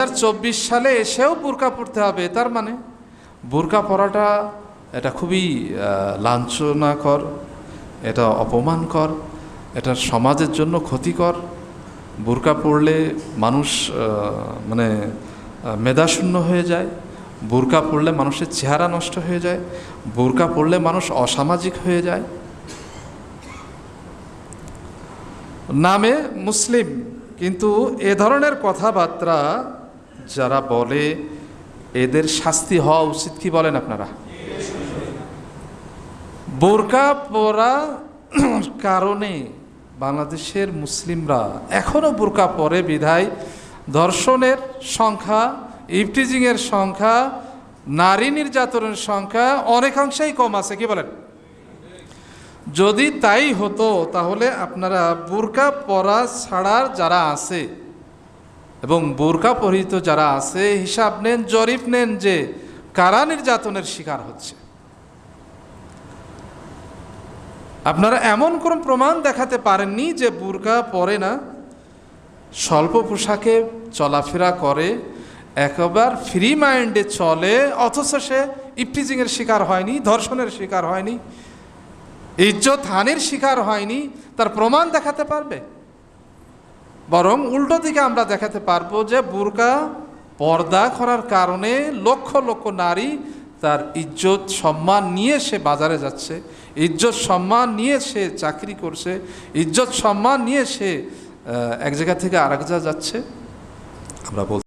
2024 সালে এসেও বোরকা পরতে হবে, তার মানে বোরকা পরাটা এটা খুবই লাঞ্ছনাকর, এটা অপমানকর, এটা সমাজের জন্য ক্ষতিকর। বোরকা পরলে মানুষ মানে মেধাশূন্য হয়ে যায়, বোরকা পরলে মানুষের চেহারা নষ্ট হয়ে যায়, বোরকা পরলে মানুষ অসামাজিক হয়ে যায়। নামে মুসলিম, কিন্তু এ ধরনের কথাবার্তা যারা বলে এদের শাস্তি হওয়া উচিত, কি বলেন আপনারা? বোরকা পরা কারণে বাংলাদেশের মুসলিমরা এখনও বোরকা পরে বিধায় ধর্ষণের সংখ্যা, ইভটিজিংয়ের সংখ্যা, নারী নির্যাতনের সংখ্যা অনেকাংশেই কম আছে, কি বলেন? যদি তাই হতো তাহলে আপনারা বোরকা পরা ছাড়ার যারা আছে এবং বোরকা পরিহিত যারা আছে হিসাব নেন, জরিপ নেন যে কারা নির্যাতনের শিকার হচ্ছে। আপনারা এমন কোন প্রমাণ দেখাতে পারেননি যে বোরকা পরে না, স্বল্প পোশাকে চলাফেরা করে, একবার ফ্রি মাইন্ডে চলে, অথচ সে ইভটিজিংয়ের শিকার হয়নি, ধর্ষণের শিকার হয়নি, ইজ্জত হানির শিকার হয়নি, তার প্রমাণ দেখাতে পারবে? বরং উল্টো দিকে আমরা দেখাতে পারবো যে বোরকা পর্দা করার কারণে লক্ষ লক্ষ নারী তার ইজ্জত সম্মান নিয়ে সে বাজারে যাচ্ছে, ইজ্জত সম্মান নিয়ে সে চাকরি করছে, ইজ্জত সম্মান নিয়ে সে এক জায়গা থেকে আরেক জায়গা যাচ্ছে। আমরা